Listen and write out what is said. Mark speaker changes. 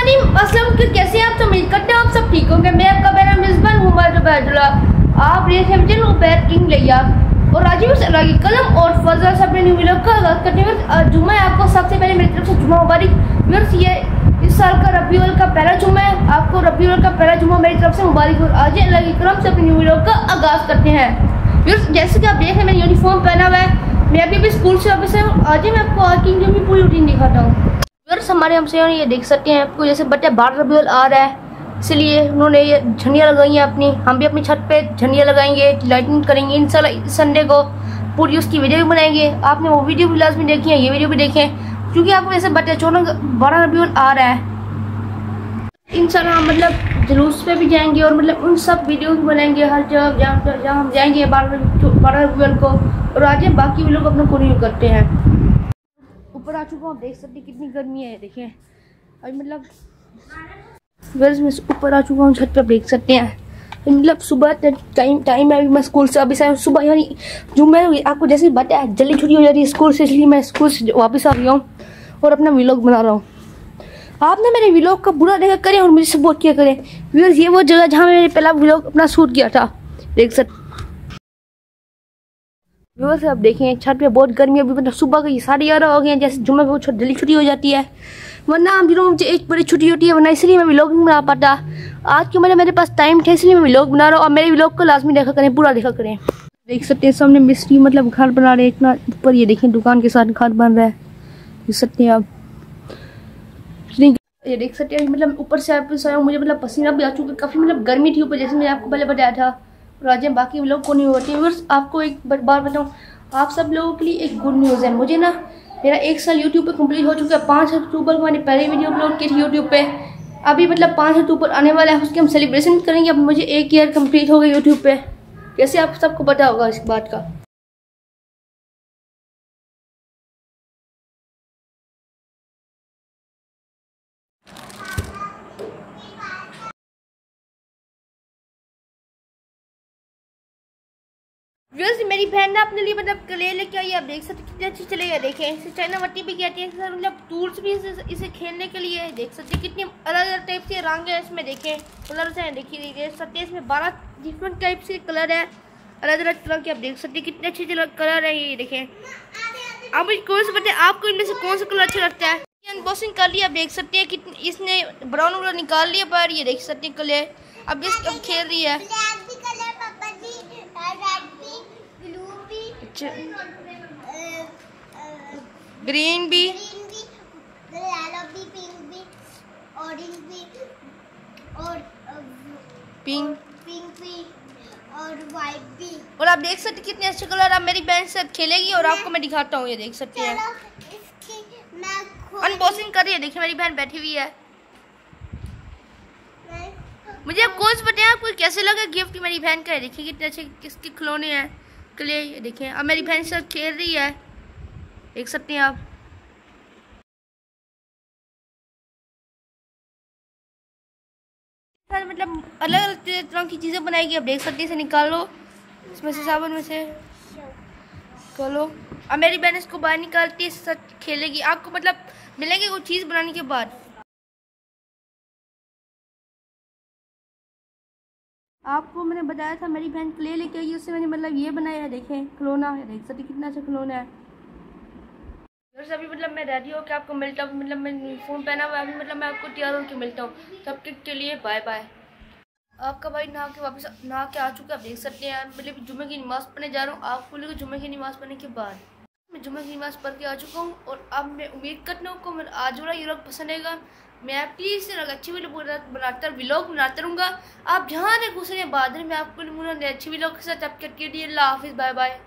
Speaker 1: अस्सलाम कैसे आप? तो उम्मीद करते हैं आप सब ठीक होंगे। मैं आपका मेरा मेज़बान मोहम्मद उबैदुल्ला, आप देख रहे हैं उबैद किंग लिया और राजीव सल्ला की कलम और फजल साहब ने न्यू व्लॉग का आगाज़ करते हैं। जुम्मा है, आपको सबसे पहले मेरी तरफ से जुम्मा मुबारक। व्यूअर्स, ये इस साल का रबीउल का पहला जुम्मा है, आपको रबीउल का पहला जुम्मा मेरी तरफ से मुबारक। और आज अल्लाह की करम से अपने न्यू व्लॉग का आगाज़ करते हैं। व्यूअर्स, जैसे कि आप देख रहे हैं मैंने यूनिफॉर्म पहना हुआ है, मैं अभी स्कूल से वापस आया हूँ। आज मैं आपको आज की जो पूरी रूटीन दिखाता हूँ। व्यूअर्स, हमारे हमसे ये देख सकते हैं आपको, जैसे बच्चे 12 रबीउल आ रहा है, इसलिए उन्होंने ये झंडियाँ लगाई हैं अपनी। हम भी अपनी छत पे झंडियाँ लगाएंगे, लाइटिंग करेंगे। इंशाल्लाह संडे को पूरी उसकी वीडियो भी बनाएंगे। आपने वो वीडियो भी लाजमी देखी है, ये वीडियो भी देखें, क्योंकि आपको जैसे बच्चे 12 रबीउल आ रहा है। इंशाल्लाह मतलब जुलूस पे भी जाएंगे और मतलब उन सब वीडियो भी बनाएंगे हर जगह जहाँ हम जाएंगे 12 रबीउल को। और आज बाकी भी लोग अपना कंटिन्यू करते हैं। ऊपर आ चुका हूँ, देख सकते कितनी गर्मी है। देखें अभी मतलब मैं ऊपर आ चुका हूँ छत पे, देख सकते हैं मतलब सुबह टाइम है। अभी मैं स्कूल से वापस आया हूँ सुबह, यानी जुम्मे आपको जैसे बात है जल्दी छुट्टी हो जाती है स्कूल से, इसलिए मैं स्कूल से वापस आ गया हूँ और अपना व्लॉग बना रहा हूँ। आपने मेरे व्लॉग का बुरा देखा करें और मुझे सपोर्ट किया करें। व्यूअर्स, ये वो जगह जहाँ मैंने पहला व्लॉग अपना शूट किया था, देख सकते। व्यूअर्स, आप देखें छत पे बहुत गर्मी है। अभी मतलब सुबह के 11:30 हो गए हैं, जैसे जुम्मे को जल्दी छुट्टी हो जाती है, वरना हम दिनों मुझे एक बड़ी छुट्टी होती है, वरना इसलिए मैं व्लॉग नहीं बना पाता। आज के मतलब मेरे पास टाइम था, इसलिए मैं व्लॉग बना रहा हूँ। और मेरे व्लॉग को लाजमी देखा करें, पूरा देखा करें। देख सकते हैं सामने मिस्त्री मतलब घर बना रहे हैं, इतना ऊपर ये देखें दुकान के साथ घर बन रहा है, देख सकते हैं आप। ये देख सकते हैं मतलब ऊपर से आप मुझे मतलब पसीना भी आ चुका है, काफ़ी मतलब गर्मी थी ऊपर, जैसे मैंने आपको पहले बताया था। और आज बाकी लोग को नहीं होती है। आपको एक बार बताऊँ, आप सब लोगों के लिए एक गुड न्यूज़ है। मुझे ना मेरा 1 साल यूट्यूब पे कंप्लीट हो चुका है। 5 अक्टूबर को मैंने पहली वीडियो अपलोड की थी यूट्यूब पे। अभी मतलब 5 अक्टूबर आने वाला है, उसके हम सेलिब्रेशन करेंगे। अब मुझे 1 ईयर कंप्लीट हो गया यूट्यूब पे, जैसे आप सबको पता होगा इस बात का। व्यूअर्स, मेरी बहन ने अपने लिए मतलब क्ले लेके आई है, आप देख सकते कितनी अच्छी चलेगा। देखें इसे चाइना मट्टी भी कहती है सर, मतलब टूल्स भी इसे खेलने के लिए है। देख सकते कितनी अलग अलग टाइप के रंग है इसमें, देखें कलर है। देखिए देख सकते हैं इसमें 12 डिफरेंट टाइप के कलर है, अलग अलग तरह के। आप देख सकते कितने अच्छे कलर है ये। देखें आप कौन से बताए आपको इनमें से कौन सा कलर अच्छा लगता है। अनबॉक्सिंग कर लिया, आप देख सकते हैं कितनी इसने ब्राउन कलर निकाल लिया पर ये देख सकते हैं कलर अब खेल रही है। ग्रीन भी, येलो भी, पिंक भी, ऑरेंज भी और पिंक भी और वाइट भी। और आप देख सकते कितने अच्छे कलर। आप मेरी बहन से खेलेगी और आपको मैं दिखाता हूँ। ये देख सकते हैं अनबॉक्सिंग कर रही है। देखिए मेरी बहन बैठी हुई है। मुझे आप कौन से बताएं आपको कैसे लगा गिफ्ट मेरी बहन का है। देखिए कितने अच्छे किसके खिलौने हैं क्ले। देखिए अब मेरी बहन से खेल रही है, देख सकते हैं आप। मतलब अलग अलग तरह की चीज़ें बनाएगी, आप देख सकते हैं। इसे निकाल लो इसमें से, साबुन में से खोलो। अब मेरी बहन इसको बाहर निकालती है, इसके साथ खेलेगी। आपको मतलब मिलेंगे वो चीज़ बनाने के बाद। आपको मैंने बताया था मेरी बहन क्ले लेके आई, उससे मैंने मतलब ये बनाया है। देखें खिलौना है, देख सकते कितना अच्छा खिलौना है। अभी मतलब मैं रेडी होकर आपको मिलता हूँ, मतलब मैं फ़ोन पहना हुआ है अभी, मतलब मैं आपको तैयार होकर मिलता हूँ। तब तक के लिए बाय बाय। आपका भाई नहा के वापस नहा के आ चुका है, आप देख सकते हैं। मतलब जुम्मे की नमाज़ पढ़ने जा रहा हूँ। आपको लेकर जुम्मे की नमाज़ पढ़ने के बाद मैं जुम्मे की नमाज़ पढ़ के आ चुका हूँ। और अब मैं उम्मीद करता हूँ को आज वाला ये व्लॉग पसंद आएगा। मैं प्लीज़ से अच्छी व्लॉग बनाता रहूँगा। आप जहाँ ने घुसे बाद में आपको अच्छी व्लॉग के साथ। आपके लिए अल्लाह हाफिज़, बाय बाय।